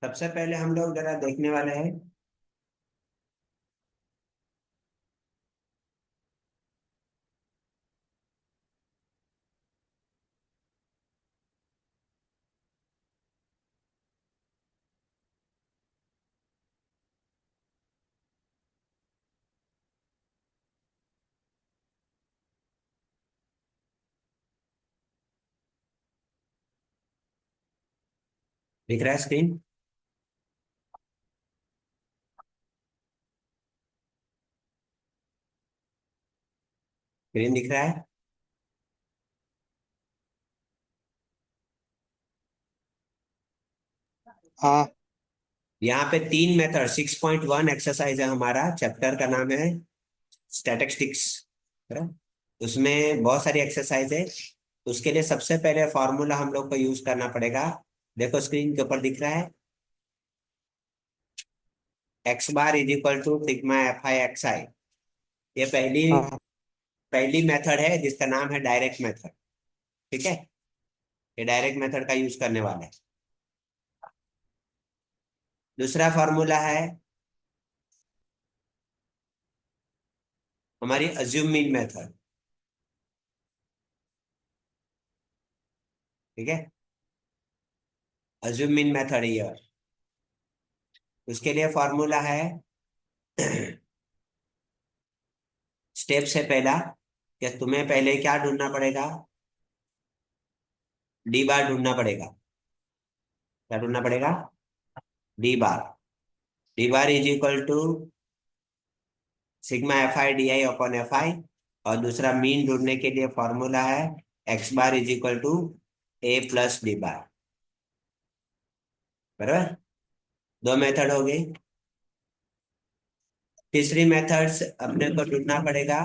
सबसे पहले हम लोग जरा देखने वाले हैं। दिख रहा है स्क्रीन? स्क्रीन दिख रहा है? हाँ। यहाँ पे तीन मेथड 6.1 एक्सरसाइज है, हमारा चैप्टर का नाम है स्टैटिस्टिक्स। उसमें बहुत सारी एक्सरसाइज है। उसके लिए सबसे पहले फॉर्मूला हम लोग को यूज करना पड़ेगा। देखो स्क्रीन के ऊपर दिख रहा है, X bar is equal to sigma F I X I. ये पहली हाँ। पहली मेथड है जिसका नाम है डायरेक्ट मेथड। ठीक है, ये डायरेक्ट मेथड का यूज करने वाला है। दूसरा फॉर्मूला है हमारी अज्यूम मीन मेथड। ठीक है, अज्यूम मीन मेथड है ये। उसके लिए फॉर्मूला है स्टेप से पहला कि तुम्हें पहले क्या ढूंढना पड़ेगा, डी बार ढूंढना पड़ेगा। क्या ढूंढना पड़ेगा? D bar. D bar is equal to sigma F I D I upon F I. और दूसरा मीन ढूंढने के लिए फॉर्मूला है X bar is equal to A plus D bar. बराबर, दो मेथड हो गई। तीसरी मेथड्स अपने को ढूंढना पड़ेगा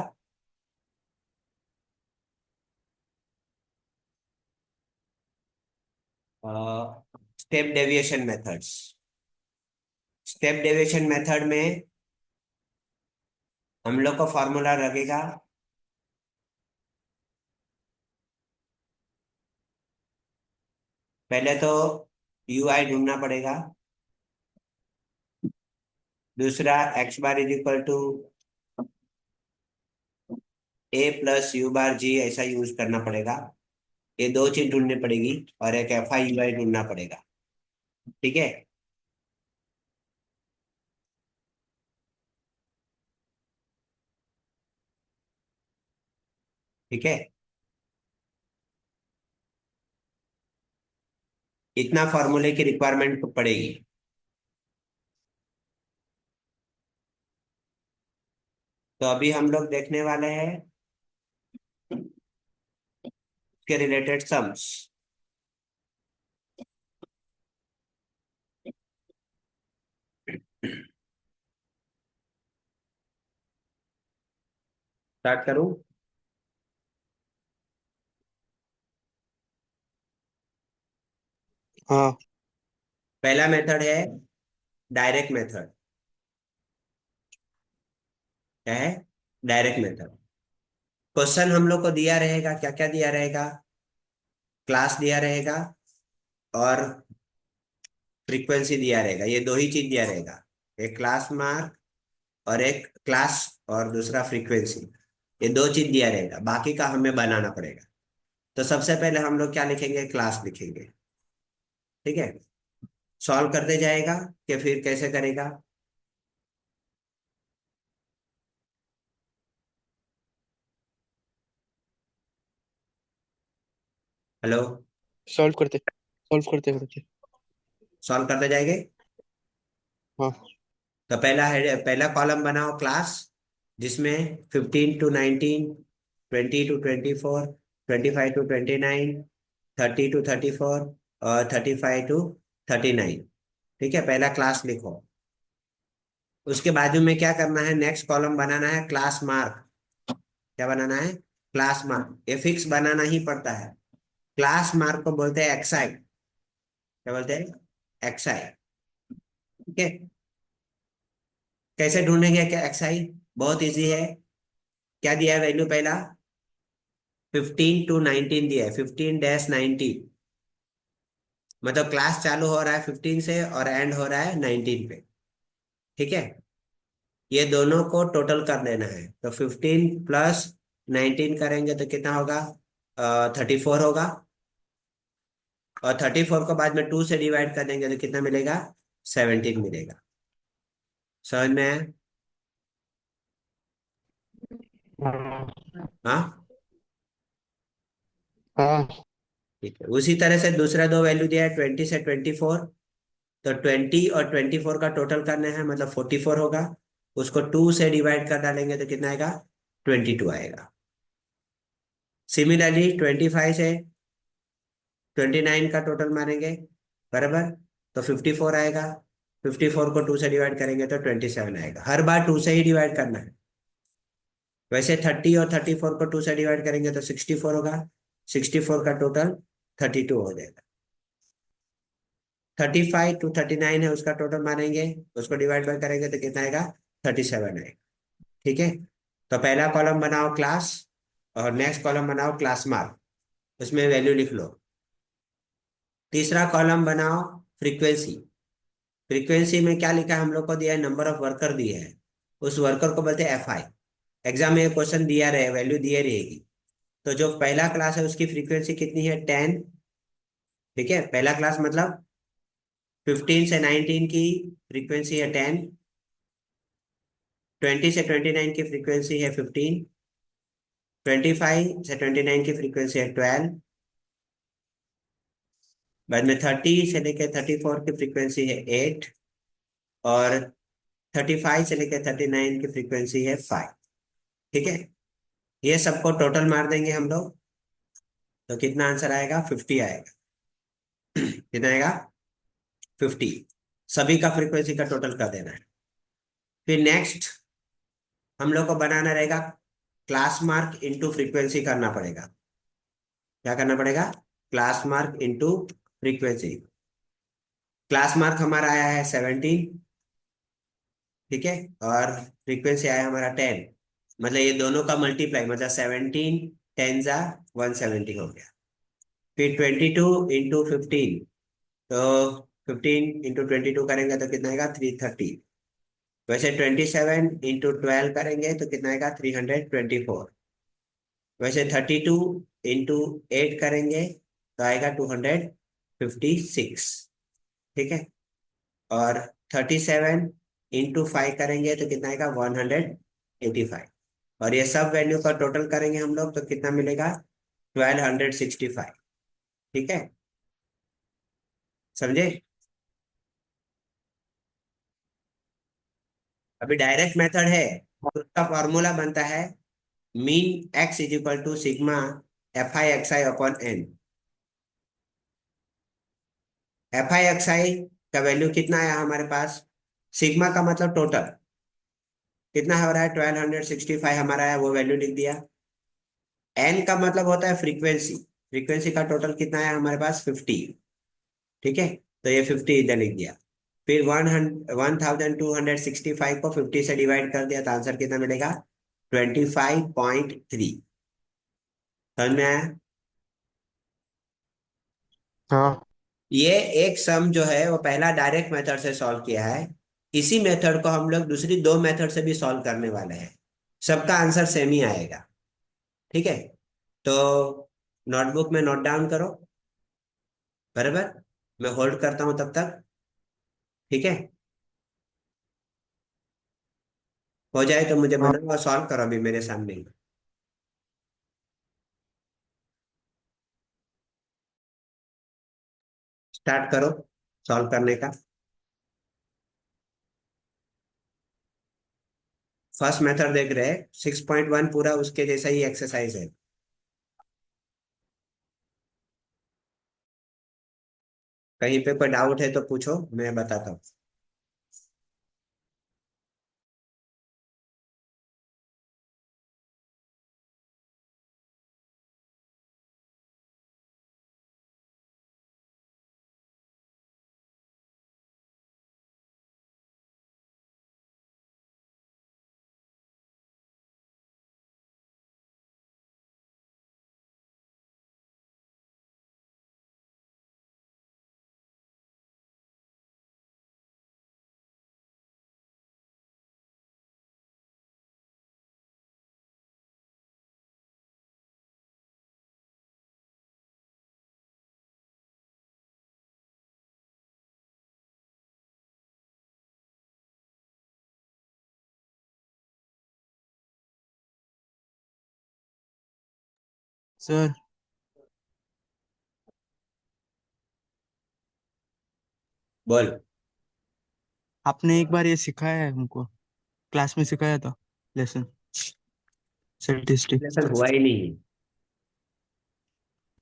step deviation methods. Step deviation method में हम लोग को फॉर्मूला लगेगा पहले तो यू आई ढूंढना पड़ेगा। दूसरा X bar is equal to A plus U bar G, ऐसा यूज करना पड़ेगा। ये दो चीज ढूंढनी पड़ेगी और एक एफ आई यू आई ढूंढना पड़ेगा। ठीक है, ठीक है, इतना फॉर्मूले की रिक्वायरमेंट पड़ेगी। तो अभी हम लोग देखने वाले हैं के रिलेटेड सम्स। स्टार्ट करूं? हाँ। पहला मेथड है डायरेक्ट मेथड। क्या है? Direct method. क्वेश्चन हम लोग को दिया रहेगा, क्या क्या दिया रहेगा? क्लास दिया रहेगा और फ्रीक्वेंसी दिया रहेगा। ये दो ही चीज दिया रहेगा, एक क्लास मार्क और एक क्लास और दूसरा फ्रीक्वेंसी। ये दो चीज दिया रहेगा, बाकी का हमें बनाना पड़ेगा। तो सबसे पहले हम लोग क्या लिखेंगे? क्लास लिखेंगे। ठीक है, सॉल्व करते जाएगा कि फिर कैसे करेगा? हेलो? सॉल्व करते करते। सॉल्व करते जाएंगे। हाँ। तो पहला कॉलम बनाओ क्लास, जिसमें 15 to 19, 20 to 24, 25 to 29, 30 to 34 और 35 to 39। ठीक है, पहला क्लास लिखो। उसके बाजू में क्या करना है? नेक्स्ट कॉलम बनाना है क्लास मार्क। क्या बनाना है? Class mark. ये फिक्स बनाना ही पड़ता है। क्लास मार्क को बोलते हैं एक्सआई। क्या बोलते हैं? एक्सआई। ठीक है, कैसे ढूंढेंगे क्या एक्सआई? बहुत इजी है। क्या दिया है वैल्यू पहला? 15 to 19 दिया है, 15-19। मतलब क्लास चालू हो रहा है 15 से और एंड हो रहा है 19 पे। ठीक है, ये दोनों को टोटल कर लेना है। तो 15 प्लस 19 करेंगे तो कितना होगा? 34 होगा। और 34 को बाद में 2 से डिवाइड कर देंगे तो कितना मिलेगा? 17 मिलेगा। समझ में आया? हाँ, हाँ ठीक है। उसी तरह से दूसरा दो वैल्यू दिया है 20 से 24। तो 20 और 24 का टोटल करना है, मतलब 44 होगा। उसको 2 से डिवाइड कर डालेंगे तो कितना आएगा? 22 आएगा। सिमिलरली 25 से 29 का टोटल मारेंगे, बराबर, तो 54 आएगा। 54 को 2 से डिवाइड करेंगे तो 27 आएगा। हर बार 2 से ही डिवाइड करना है। वैसे 30 और 34 को 2 से डिवाइड करेंगे तो 64 होगा। 64 का टोटल 32 हो जाएगा। 35 टू 39 है, उसका टोटल मारेंगे, उसको डिवाइड बाय करेंगे तो कितना आएगा? 37 आएगा। ठीक है, तो पहला कॉलम बनाओ क्लास, और नेक्स्ट कॉलम बनाओ क्लास मार्क, उसमें वैल्यू लिख लो। तीसरा कॉलम बनाओ फ्रीक्वेंसी। फ्रीक्वेंसी में क्या लिखा है? हम लोग को दिया है नंबर ऑफ वर्कर दिए हैं, उस वर्कर को बोलते हैं एफ आई। एग्जाम में क्वेश्चन दिया रहे, वैल्यू दिए रहेगी। तो जो पहला क्लास है उसकी फ्रीक्वेंसी कितनी है? 10। ठीक है, पहला क्लास मतलब 15 से 19 की फ्रीक्वेंसी है 10। 20 से 29 की फ्रीक्वेंसी है 15। 25 से 29 की फ्रीक्वेंसी है 12। बाद में 30 से लेकर 34 की फ्रीक्वेंसी है 8। और 35 से लेकर 39 की फ्रीक्वेंसी है 5। ठीक है, ये सबको टोटल मार देंगे हम लोग, तो कितना आंसर आएगा? 50 आएगा। कितना आएगा? 50। सभी का फ्रीक्वेंसी का टोटल कर देना है। फिर नेक्स्ट हम लोग को बनाना रहेगा क्लास मार्क इंटू फ्रीक्वेंसी करना पड़ेगा। क्या करना पड़ेगा? Class mark into frequency. Class mark हमारा आया है 17। ठीक है, और फ्रीक्वेंसी आया हमारा 10। मतलब ये दोनों का मल्टीप्लाई, मतलब 17 10 जा 170 हो गया। फिर 22 इंटू 15, तो 15 इंटू 22 करेंगे तो कितना आएगा? 330। वैसे 27 इंटू 12 करेंगे तो कितना आएगा? 324। वैसे 32 इंटू 8 करेंगे तो आएगा 256। ठीक है, और 37 इंटू 5 करेंगे तो कितना आएगा? 185। और ये सब वैल्यू का टोटल करेंगे हम लोग तो कितना मिलेगा? 1265। ठीक है, समझे? अभी डायरेक्ट मेथड है, तो उसका फॉर्मूला बनता है mean X is equal to sigma F I X I upon N. F I X I का वैल्यू कितना आया हमारे पास? सिग्मा का मतलब टोटल कितना हो रहा है? 1265 हमारा है, वो वैल्यू लिख दिया। एन का मतलब होता है फ्रीक्वेंसी। फ्रीक्वेंसी का टोटल कितना है हमारे पास? 50। ठीक है, तो ये 50 इधर लिख दिया। फिर 1265 को 50 से डिवाइड कर दिया तो आंसर कितना मिलेगा? 25.3। समझ में आया? हाँ ये एक सम जो है वो पहला डायरेक्ट मेथड से सॉल्व किया है। इसी मेथड को हम लोग दूसरी दो मेथड से भी सॉल्व करने वाले हैं। सबका आंसर सेम ही आएगा। ठीक है, तो नोटबुक में नोट डाउन करो, बराबर। मैं होल्ड करता हूं तब तक। ठीक है, हो जाए तो मुझे हाँ बनाओ और सॉल्व करो अभी मेरे सामने ही। स्टार्ट करो सॉल्व करने का। फर्स्ट मेथड देख रहे हैं, 6.1 पूरा उसके जैसा ही एक्सरसाइज है। कहीं पे कोई डाउट है तो पूछो, मैं बताता हूँ। सर बोल। आपने एक बार ये सिखाया है हमको, क्लास में सिखाया था लेसन, स्टैटिस्टिक। लेसन हुआ ही नहीं।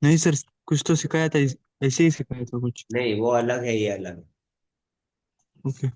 नहीं सर, कुछ तो सिखाया था, ऐसे ही सिखाया था कुछ। नहीं, वो अलग है, ये अलग है। ओके।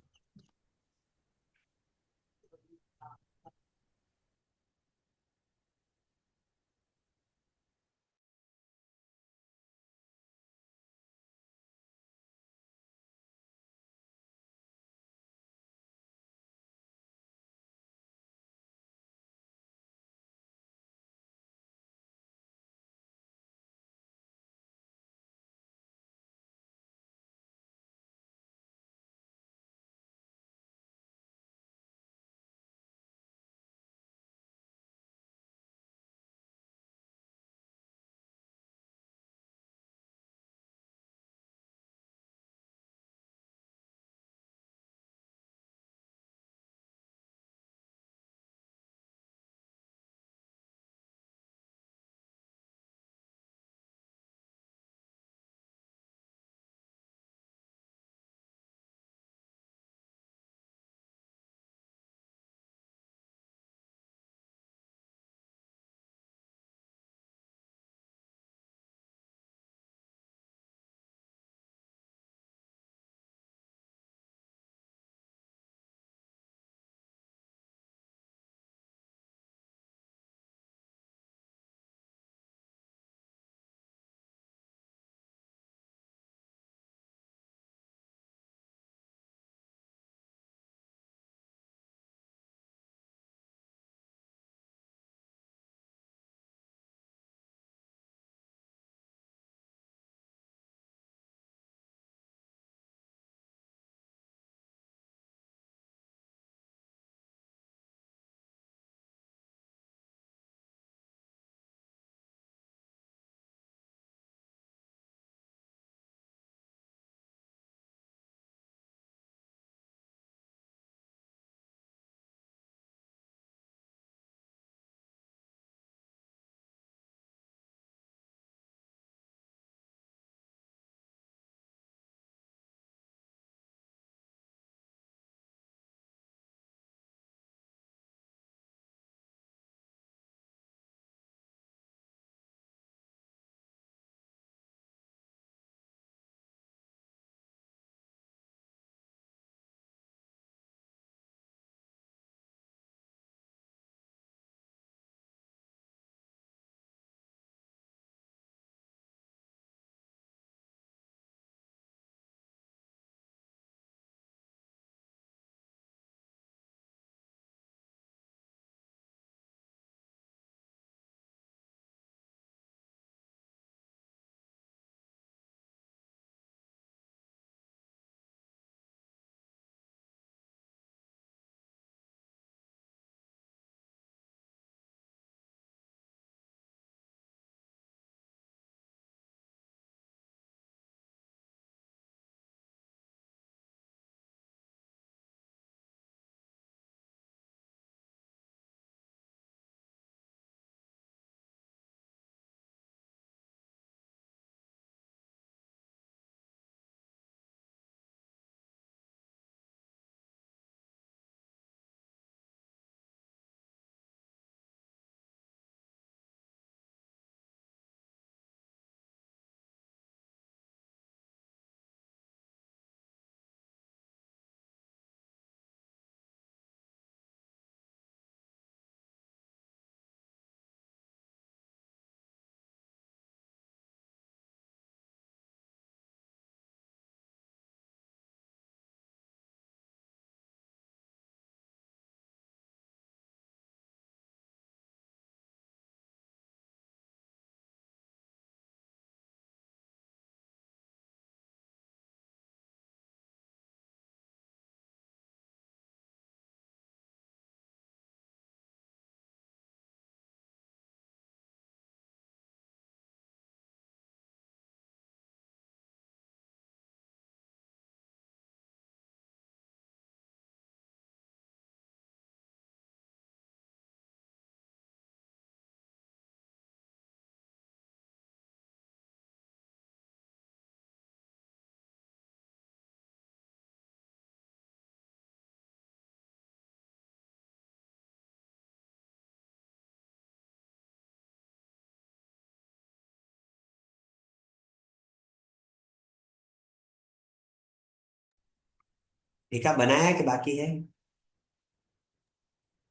ठीक है, बनाया है कि बाकी है?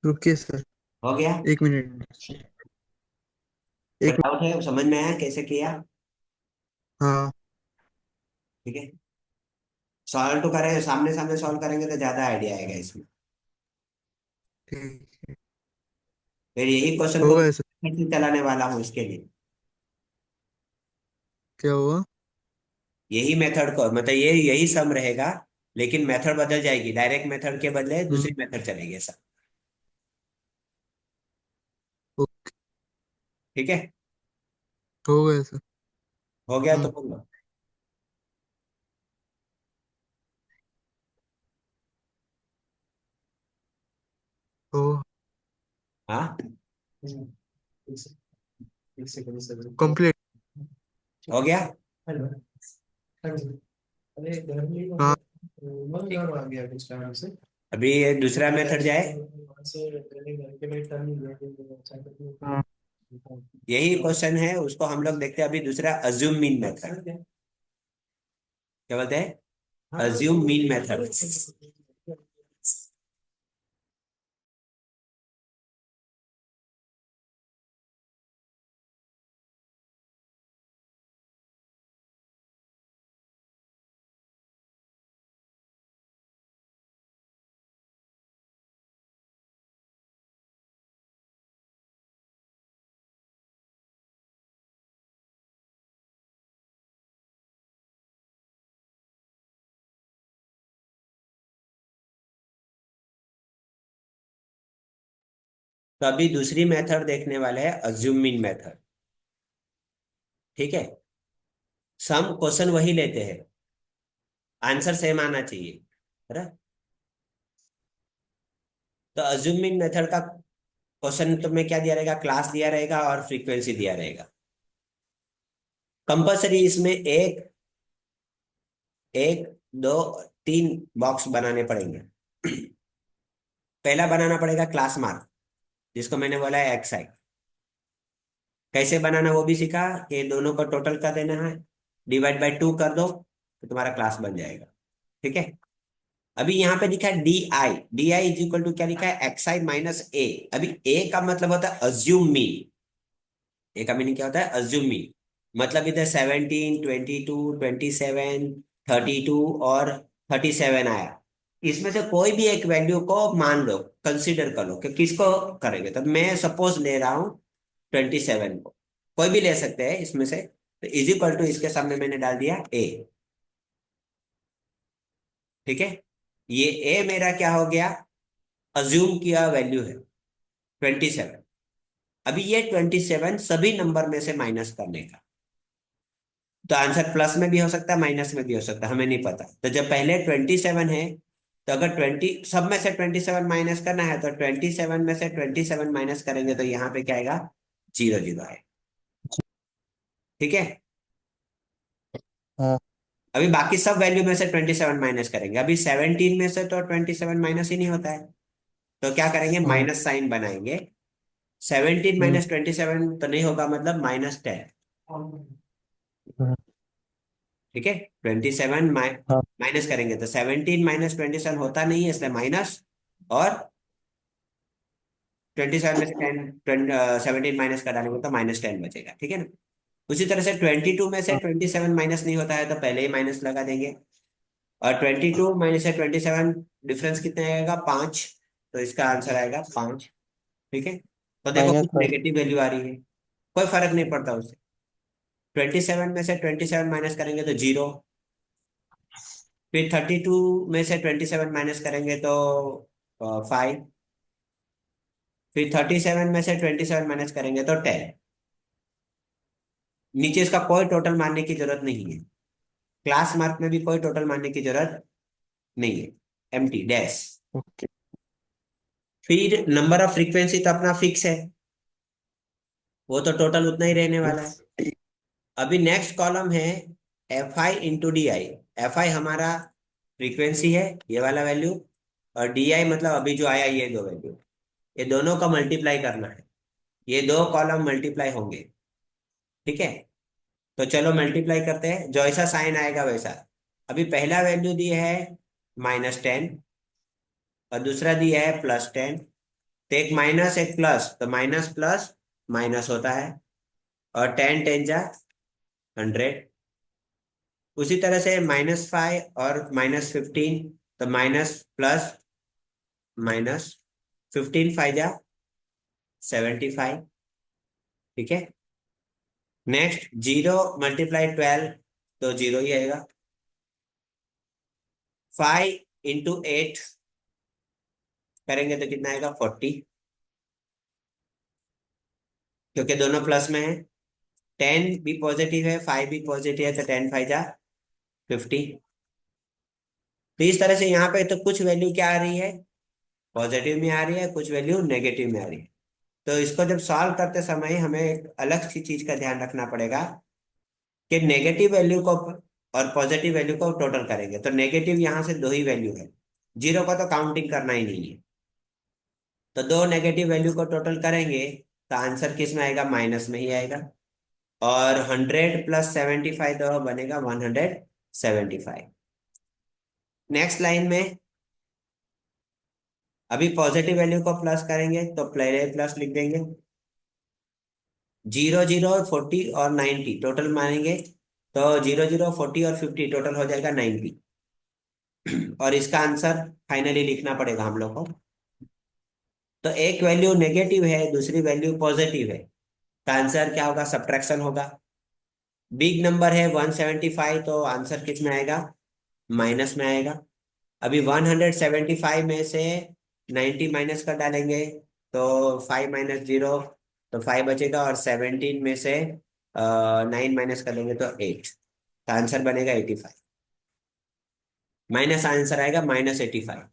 रुकिए सर, हो गया? 1 मिनट। कोई एक डाउट है, समझ में आया कैसे किया? हाँ ठीक है, सॉल्व तो करें, सामने सामने सॉल्व करेंगे तो ज्यादा आइडिया आएगा इसमें। ठीक है। फिर यही क्वेश्चन हो को गया सर। चलाने वाला हूँ इसके लिए। क्या हुआ? यही मेथड को मतलब ये यही सम रहेगा, लेकिन मेथड बदल जाएगी, डायरेक्ट मेथड के बदले हम्म, दूसरी मेथड चलेगी सब। ओके। ठीक है, हो गया सर। हो गया तो हाँ। बोलो। हो हाँ, कंप्लीट। हो गया। हाँ अभी ये दूसरा मेथड जाए। हाँ यही क्वेश्चन है, उसको हम लोग देखते हैं अभी दूसरा, अज्यूम मीन मेथड। क्या बोलते हैं? Assume mean method. तो अभी दूसरी मेथड देखने वाले हैं, अज्यूम मीन मेथड। ठीक है, सम क्वेश्चन वही लेते हैं, आंसर सेम आना चाहिए, है ना? तो अज्यूम मीन मेथड का क्वेश्चन तो में क्या दिया रहेगा, क्लास दिया रहेगा और फ्रीक्वेंसी दिया रहेगा। कंपलसरी इसमें एक एक दो तीन बॉक्स बनाने पड़ेंगे। पहला बनाना पड़ेगा क्लास मार्क, जिसको मैंने बोला है एक्स आई। कैसे बनाना वो भी सीखा, कि दोनों को टोटल कर देना है, डिवाइड बाय 2 कर दो तो तुम्हारा क्लास बन जाएगा। ठीक है, अभी यहाँ पे लिखा है D I is equal to क्या लिखा है, एक्स आई माइनस ए। अभी ए का मतलब होता है अज्यूम मीन। ए का मीनिंग क्या होता है, अज्यूम मीन। मतलब इधर 17, 22, 27, 32 और 37 आया, इसमें से कोई भी एक वैल्यू को मान लो, कंसीडर कर लो कि किसको करेंगे। तो मैं सपोज ले रहा हूँ 27 को, कोई भी ले सकते हैं इसमें से। तो इज इक्वल टू इसके सामने मैंने डाल दिया ए। ठीक है, ये ए मेरा क्या हो गया, अज्यूम किया वैल्यू है 27। अभी ये 27 सभी नंबर में से माइनस करने का, तो आंसर प्लस में भी हो सकता है, माइनस में भी हो सकता है, हमें नहीं पता। तो जब पहले 27 है, तो अगर 20 सब में से 27 माइनस करना है, तो 27 में से 27 माइनस करेंगे तो यहाँ पे क्या आएगा, 0 0 आएगा। ठीक है, हाँ अभी बाकी सब वैल्यू में से 27 माइनस करेंगे। अभी 17 में से तो 27 माइनस ही नहीं होता है, तो क्या करेंगे, हाँ। माइनस साइन बनाएंगे। 17 हम्म, माइनस 27 तो नहीं होगा, मतलब -10। हाँ। ठीक है, 27 हाँ माइनस करेंगे तो 17 माइनस 27 होता नहीं है, इसलिए माइनस। और 27 में से 17 माइनस कर डालेंगे तो -10 बचेगा। ठीक है ना? उसी तरह से 22 में से हाँ 27 माइनस नहीं होता है, तो पहले ही माइनस लगा देंगे। और 22 माइनस से 27 डिफरेंस कितने आएगा, 5। तो इसका आंसर आएगा 5। ठीक है, तो देखो कुछ -5। नेगेटिव वैल्यू आ रही है, कोई फर्क नहीं पड़ता उससे। 27 में से 27 माइनस करेंगे तो 0। फिर 32 में से 27 माइनस करेंगे तो 5। फिर 37 में से 27 माइनस करेंगे तो 10। नीचे इसका कोई टोटल मानने की जरूरत नहीं है, क्लास मार्क में भी कोई टोटल मानने की जरूरत नहीं है, एम्प्टी डैश। ओके। फिर नंबर ऑफ फ्रीक्वेंसी तो अपना फिक्स है, वो तो टोटल उतना ही रहने वाला है। अभी नेक्स्ट कॉलम है F I into D I. F I हमारा फ्रीक्वेंसी है, ये वाला वैल्यू। और डी आई मतलब अभी जो आया ये दो वैल्यू, ये दोनों का मल्टीप्लाई करना है, ये दो कॉलम मल्टीप्लाई होंगे। ठीक है, तो चलो मल्टीप्लाई करते हैं, जैसा साइन आएगा वैसा। अभी पहला वैल्यू दिया है -10 और दूसरा दिया है +10। तो एक माइनस एक प्लस, तो माइनस प्लस माइनस होता है, और 10 10 जा 100। उसी तरह से -5 और -15, तो माइनस प्लस माइनस 15 5 जा 75। ठीक है। नेक्स्ट 0 × 12, तो 0 ही आएगा। 5 × 8 करेंगे तो कितना आएगा 40, क्योंकि दोनों प्लस में है। 10 भी पॉजिटिव है, 5 भी पॉजिटिव है, तो 10 5 जा 50। तो इस तरह से यहाँ पे तो कुछ वैल्यू क्या आ रही है, पॉजिटिव में आ रही है, कुछ वैल्यू नेगेटिव में आ रही है। तो इसको जब सॉल्व करते समय हमें एक अलग सी चीज का ध्यान रखना पड़ेगा कि नेगेटिव वैल्यू को और पॉजिटिव वैल्यू को टोटल करेंगे, तो नेगेटिव यहाँ से दो ही वैल्यू है, जीरो का तो काउंटिंग करना ही नहीं है। तो दो नेगेटिव वैल्यू को टोटल करेंगे तो आंसर किस में आएगा, माइनस में ही आएगा। और 100 + 75 तो बनेगा 175। नेक्स्ट लाइन में अभी पॉजिटिव वैल्यू को प्लस करेंगे तो पहले प्लस लिख देंगे। 0 0 40 और 90 टोटल मानेंगे, तो 0 0 40 और 50 टोटल हो जाएगा 90। और इसका आंसर फाइनली लिखना पड़ेगा हम लोग को। तो एक वैल्यू नेगेटिव है, दूसरी वैल्यू पॉजिटिव है, तो आंसर क्या होगा, सब्ट्रैक्शन होगा। बिग नंबर है 175, तो आंसर किस में आएगा, माइनस में आएगा। अभी 175 में से 90 माइनस कर डालेंगे, तो 5 - 0, तो 5 बचेगा, और 17 में से 9 माइनस कर देंगे तो 8, तो आंसर बनेगा 85। माइनस आंसर आएगा -85।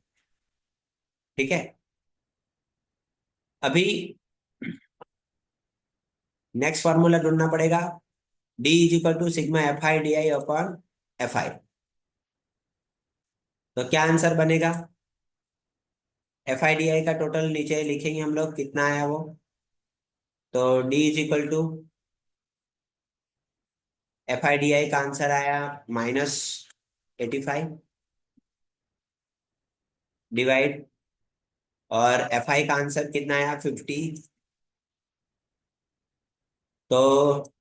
ठीक है। अभी नेक्स्ट फॉर्मूला ढूंढना पड़ेगा, D = σFi/DI/Fi। तो क्या आंसर बनेगा, FI/DI का टोटल नीचे लिखेंगे हम लोग, कितना आया वो। तो D = FI/DI का आंसर आया -85 डिवाइड, और FI का आंसर कितना आया 50। तो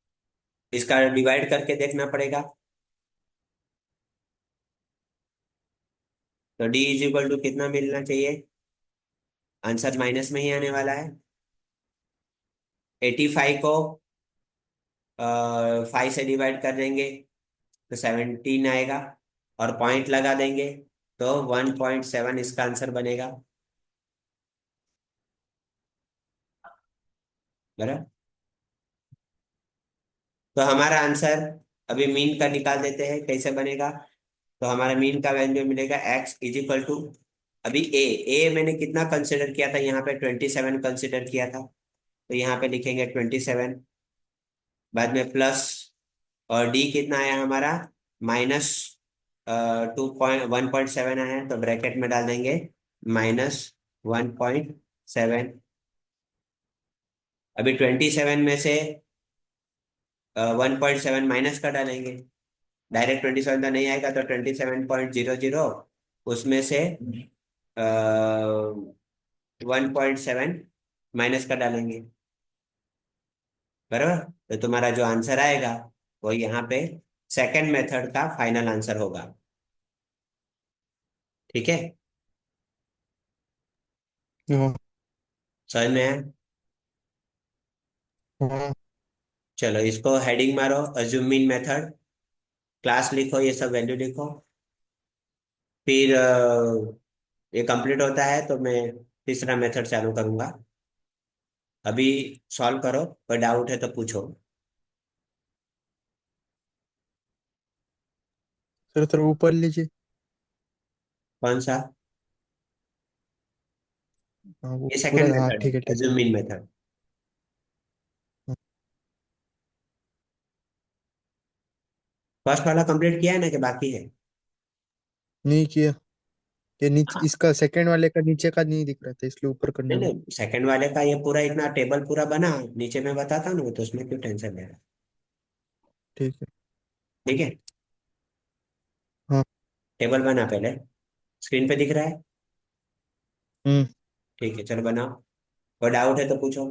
इसका डिवाइड करके देखना पड़ेगा। तो D = कितना मिलना चाहिए, आंसर माइनस में ही आने वाला है। 85 को 5 से डिवाइड कर देंगे तो 17 आएगा, और पॉइंट लगा देंगे तो 1.7 इसका आंसर बनेगा। बराबर। तो हमारा आंसर अभी मीन का निकाल देते हैं, कैसे बनेगा। तो हमारा मीन का वैल्यू मिलेगा x = अभी ए मैंने कितना कंसिडर किया था, यहाँ पे 27 कंसिडर किया था, तो यहाँ पे लिखेंगे 27, बाद में प्लस, और डी कितना आया हमारा -1.7 आया, तो ब्रैकेट में डाल देंगे -1.7। अभी 27 में से 1.7 माइनस कर डालेंगे, डायरेक्ट 27 तो नहीं आएगा, तो 27.00 उसमें से 1.7 माइनस कर डालेंगे। बराबर। तो तुम्हारा जो आंसर आएगा वो यहाँ पे सेकंड मेथड का फाइनल आंसर होगा। ठीक है, हाँ समझ में आया। हाँ चलो इसको हेडिंग मारो, अज्यूमिंग मेथड, क्लास लिखो, ये सब वैल्यू लिखो। फिर ये कंप्लीट होता है तो मैं तीसरा मेथड चालू करूंगा। अभी सॉल्व करो, कोई डाउट है तो पूछो। सर थोड़ा ऊपर लीजिए। कौन सा, हाँ वो ये पूरा, सेकंड हाँ मेथड है, ठीक है ठीक है। Assuming method. हाँ, फर्स्ट वाला कंप्लीट किया है ना, कि बाकी है। नहीं किया। ये नीचे इसका सेकंड वाले का नीचे का नहीं दिख रहा था, इसलिए ऊपर करने नहीं में। नहीं, सेकंड वाले का ये पूरा इतना टेबल पूरा बना, नीचे मैं बताता हूँ ना, तो उसमें क्यों टेंशन ले रहा है। ठीक है। ठीक है, हाँ टेबल बना पहले। स्क्रीन पे दिख रहा है? हम्म। ठीक है, चलो बनाओ। कोई डाउट है तो पूछो।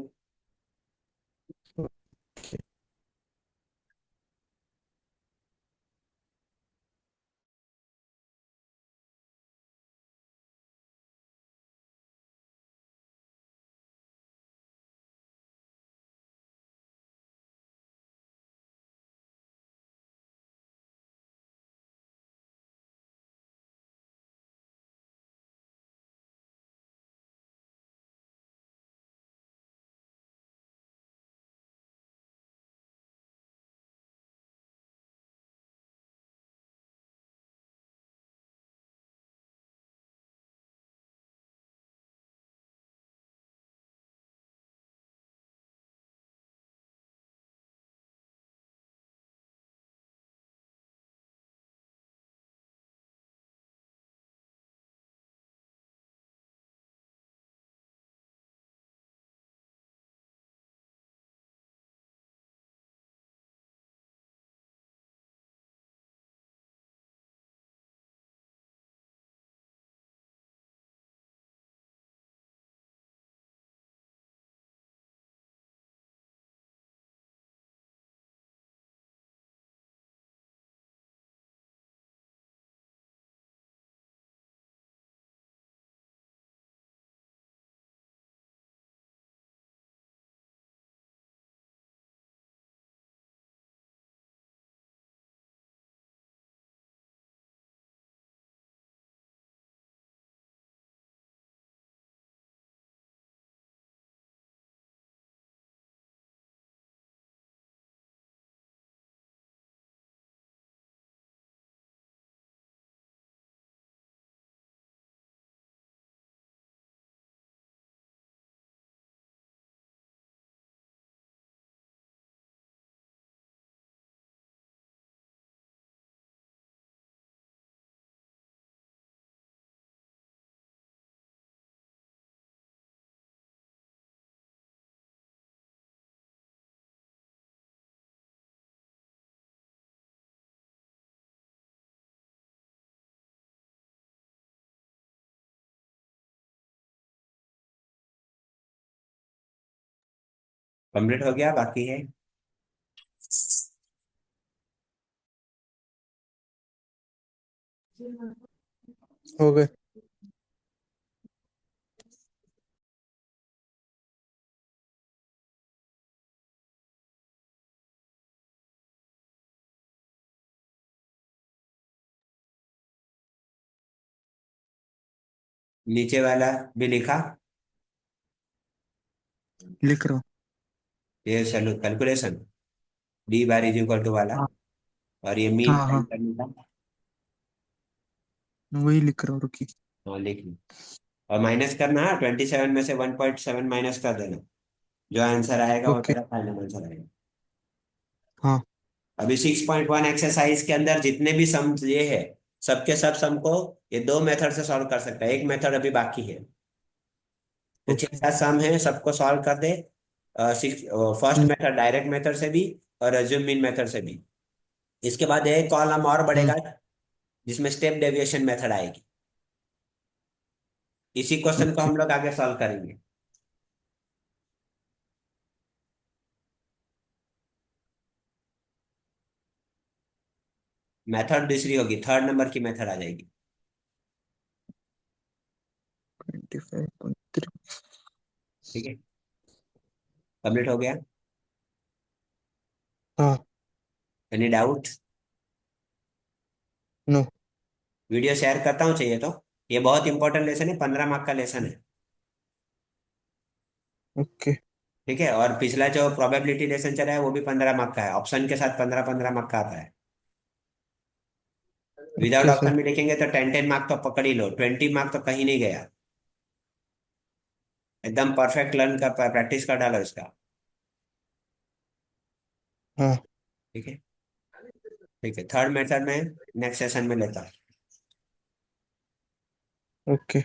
कंप्लीट हो गया, बाकी है? हो गए। नीचे वाला भी लिखा? लिख रहा हूँ। ये चलो calculation, D bar is equal to वाला, हाँ और ये मीन हाँ फाइंड हाँ, करने का। वही लिख रहा हूँ, रुकी। हाँ लिख लो। और माइनस करना है, 27 में से 1.7 माइनस कर देना। जो आंसर आएगा वो ओके। तेरा फाइनल आंसर आएगा। हाँ। अभी 6.1 एक्सरसाइज के अंदर जितने भी सम ये है, सबके सब सम को ये दो मेथड से सॉल्व कर सकता है, एक मेथड अभी बाकी है। तो छह ओके। सात सम है, सबको सॉल्व कर दे। फर्स्ट हम्म। मेथड डायरेक्ट मेथड से भी, और अज्यूम मीन मेथड से भी। इसके बाद एक कॉलम और हम्म। बढ़ेगा, जिसमें स्टेप डेविएशन मेथड आएगी। इसी क्वेश्चन को ओके। हम लोग आगे सॉल्व करेंगे। मेथड दूसरी होगी, थर्ड नंबर की मेथड आ जाएगी। 25.3। ठीक है, कंप्लीट हो गया। हाँ। Any doubt? No. Video share करता हूँ चाहिए तो। ये बहुत इंपॉर्टेंट लेसन है, 15 मार्क का लेसन है। ओके। ठीक है, और पिछला जो प्रोबेबिलिटी लेसन चला है वो भी 15 मार्क का है, ऑप्शन के साथ 15-15 मार्क का आता है। Without okay sir. ऑप्शन भी लिखेंगे तो 10-10 मार्क तो पकड़ ही लो, 20 मार्क तो कहीं नहीं गया। एकदम परफेक्ट लर्न का प्रैक्टिस कर डालो इसका। हाँ। ठीक है। ठीक है, थर्ड मेथड में नेक्स्ट सेशन में लेता हूँ। ओके।